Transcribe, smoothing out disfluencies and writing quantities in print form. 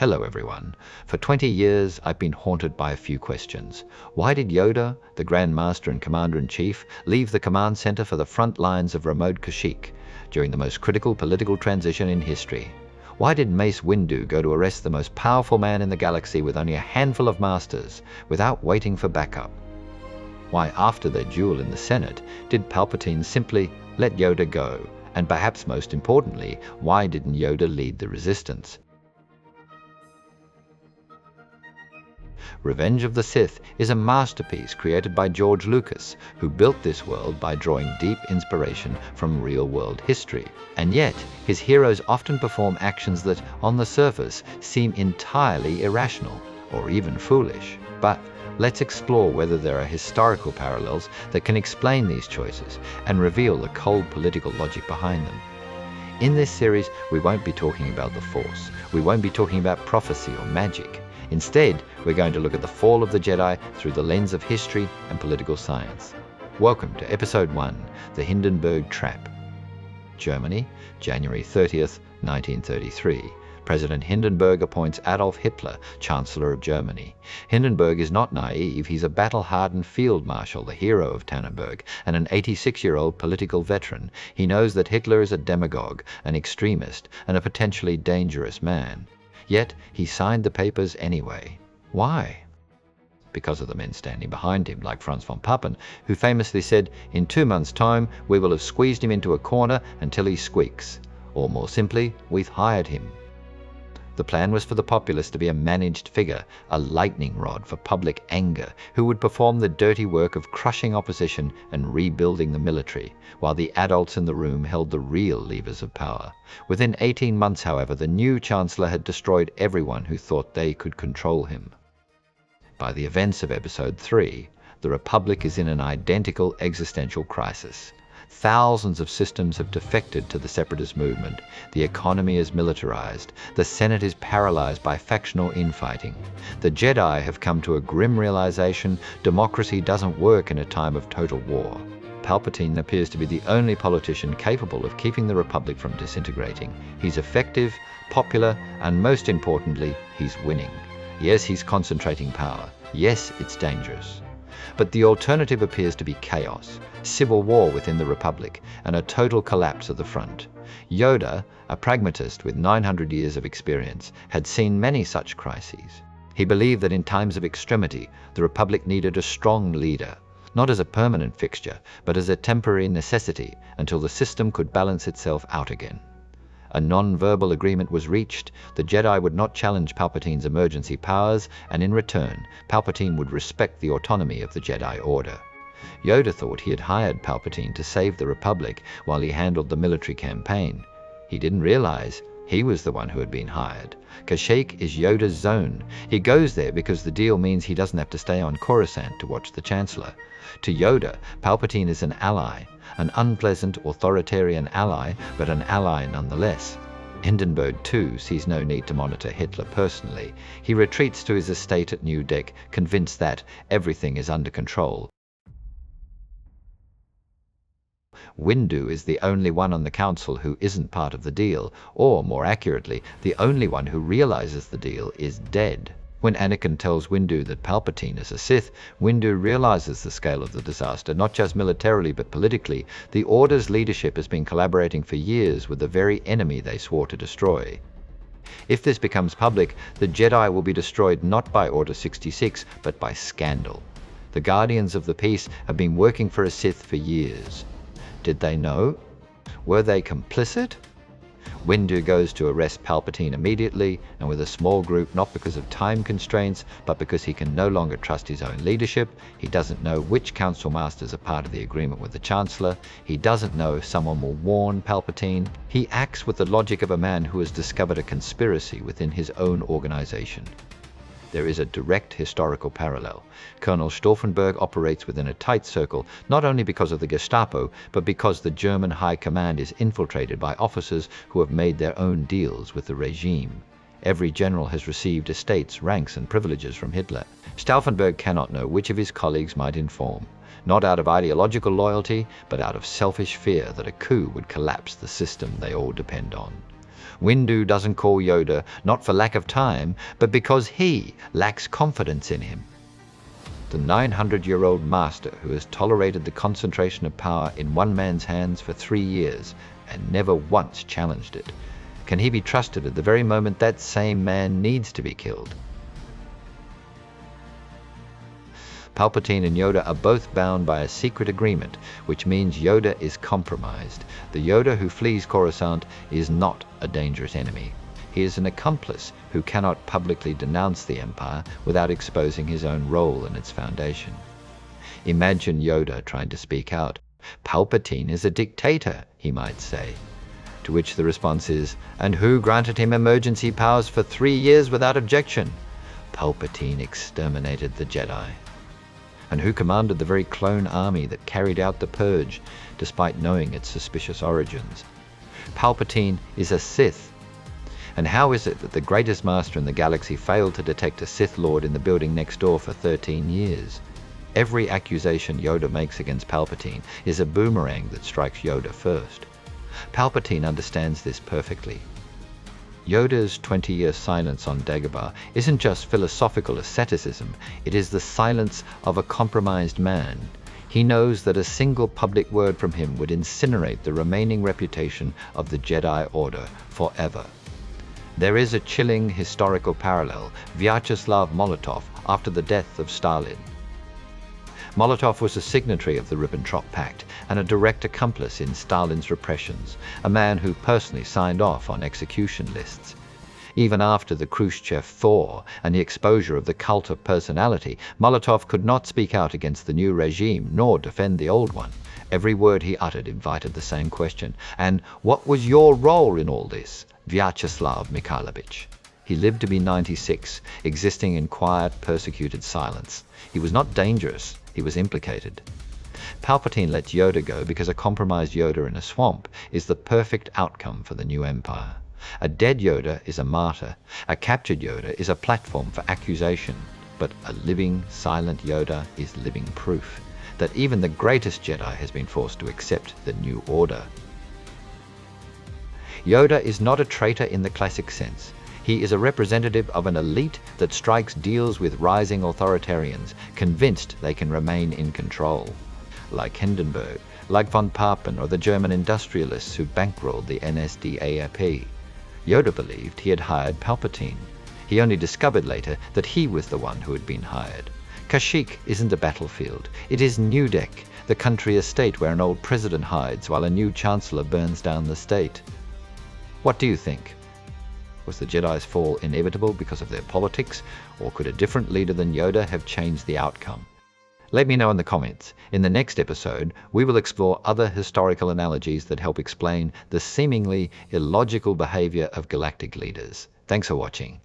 Hello everyone. For 20 years I've been haunted by a few questions. Why did Yoda, the Grand Master and Commander-in-Chief, leave the command center for the front lines of remote Kashyyyk during the most critical political transition in history? Why did Mace Windu go to arrest the most powerful man in the galaxy with only a handful of masters, without waiting for backup? Why, after their duel in the Senate, did Palpatine simply let Yoda go? And perhaps most importantly, why didn't Yoda lead the resistance? Revenge of the Sith is a masterpiece created by George Lucas, who built this world by drawing deep inspiration from real-world history. And yet, his heroes often perform actions that, on the surface, seem entirely irrational, or even foolish. But let's explore whether there are historical parallels that can explain these choices and reveal the cold political logic behind them. In this series, we won't be talking about the Force. We won't be talking about prophecy or magic. Instead, we're going to look at the fall of the Jedi through the lens of history and political science. Welcome to Episode 1, The Hindenburg Trap. Germany, January 30th, 1933. President Hindenburg appoints Adolf Hitler Chancellor of Germany. Hindenburg is not naive. He's a battle-hardened field marshal, the hero of Tannenberg, and an 86-year-old political veteran. He knows that Hitler is a demagogue, an extremist, and a potentially dangerous man. Yet he signed the papers anyway. Why? Because of the men standing behind him, like Franz von Papen, who famously said, "In 2 months' time, we will have squeezed him into a corner until he squeaks." Or more simply, we've hired him. The plan was for the populace to be a managed figure, a lightning rod for public anger, who would perform the dirty work of crushing opposition and rebuilding the military, while the adults in the room held the real levers of power. Within 18 months, however, the new Chancellor had destroyed everyone who thought they could control him. By the events of Episode 3, the Republic is in an identical existential crisis. Thousands of systems have defected to the separatist movement. The economy is militarized. The Senate is paralyzed by factional infighting. The Jedi have come to a grim realization: democracy doesn't work in a time of total war. Palpatine appears to be the only politician capable of keeping the Republic from disintegrating. He's effective, popular, and most importantly, he's winning. Yes, he's concentrating power. Yes, it's dangerous. But the alternative appears to be chaos, civil war within the Republic, and a total collapse of the front. Yoda, a pragmatist with 900 years of experience, had seen many such crises. He believed that in times of extremity, the Republic needed a strong leader, not as a permanent fixture, but as a temporary necessity until the system could balance itself out again. A non-verbal agreement was reached. The Jedi would not challenge Palpatine's emergency powers, and in return, Palpatine would respect the autonomy of the Jedi Order. Yoda thought he had hired Palpatine to save the Republic while he handled the military campaign. He didn't realize he was the one who had been hired. Kashyyyk is Yoda's zone. He goes there because the deal means he doesn't have to stay on Coruscant to watch the Chancellor. To Yoda, Palpatine is an ally, an unpleasant authoritarian ally, but an ally nonetheless. Hindenburg, too, sees no need to monitor Hitler personally. He retreats to his estate at New Deck, convinced that everything is under control. Windu is the only one on the council who isn't part of the deal, or, more accurately, the only one who realizes the deal is dead. When Anakin tells Windu that Palpatine is a Sith, Windu realizes the scale of the disaster, not just militarily but politically. The Order's leadership has been collaborating for years with the very enemy they swore to destroy. If this becomes public, the Jedi will be destroyed not by Order 66, but by scandal. The Guardians of the Peace have been working for a Sith for years. Did they know? Were they complicit? Windu goes to arrest Palpatine immediately, and with a small group, not because of time constraints, but because he can no longer trust his own leadership. He doesn't know which council masters are part of the agreement with the Chancellor. He doesn't know if someone will warn Palpatine. He acts with the logic of a man who has discovered a conspiracy within his own organization. There is a direct historical parallel. Colonel Stauffenberg operates within a tight circle, not only because of the Gestapo, but because the German High Command is infiltrated by officers who have made their own deals with the regime. Every general has received estates, ranks, and privileges from Hitler. Stauffenberg cannot know which of his colleagues might inform, not out of ideological loyalty, but out of selfish fear that a coup would collapse the system they all depend on. Windu doesn't call Yoda not for lack of time, but because he lacks confidence in him. The 900-year-old master who has tolerated the concentration of power in one man's hands for 3 years and never once challenged it. Can he be trusted at the very moment that same man needs to be killed? Palpatine and Yoda are both bound by a secret agreement, which means Yoda is compromised. The Yoda who flees Coruscant is not a dangerous enemy. He is an accomplice who cannot publicly denounce the Empire without exposing his own role in its foundation. Imagine Yoda trying to speak out. Palpatine is a dictator, he might say. To which the response is, and who granted him emergency powers for 3 years without objection? Palpatine exterminated the Jedi. And who commanded the very clone army that carried out the Purge, despite knowing its suspicious origins? Palpatine is a Sith. And how is it that the greatest master in the galaxy failed to detect a Sith Lord in the building next door for 13 years? Every accusation Yoda makes against Palpatine is a boomerang that strikes Yoda first. Palpatine understands this perfectly. Yoda's 20-year silence on Dagobah isn't just philosophical asceticism, it is the silence of a compromised man. He knows that a single public word from him would incinerate the remaining reputation of the Jedi Order forever. There is a chilling historical parallel: Vyacheslav Molotov after the death of Stalin. Molotov was a signatory of the Ribbentrop Pact and a direct accomplice in Stalin's repressions, a man who personally signed off on execution lists. Even after the Khrushchev thaw and the exposure of the cult of personality, Molotov could not speak out against the new regime nor defend the old one. Every word he uttered invited the same question: and what was your role in all this, Vyacheslav Mikhailovich? He lived to be 96, existing in quiet, persecuted silence. He was not dangerous, he was implicated. Palpatine Let Yoda Go because a compromised Yoda in a swamp is the perfect outcome for the new Empire. A dead Yoda is a martyr. A captured Yoda is a platform for accusation. But a living, silent Yoda is living proof that even the greatest Jedi has been forced to accept the new order. Yoda is not a traitor in the classic sense. He is a representative of an elite that strikes deals with rising authoritarians, convinced they can remain in control. Like Hindenburg, like von Papen or the German industrialists who bankrolled the NSDAP. Yoda believed he had hired Palpatine. He only discovered later that he was the one who had been hired. Kashyyyk isn't a battlefield. It is New Deck, the country estate where an old president hides while a new chancellor burns down the state. What do you think? Was the Jedi's fall inevitable because of their politics, or could a different leader than Yoda have changed the outcome? Let me know in the comments. In the next episode, we will explore other historical analogies that help explain the seemingly illogical behavior of galactic leaders. Thanks for watching.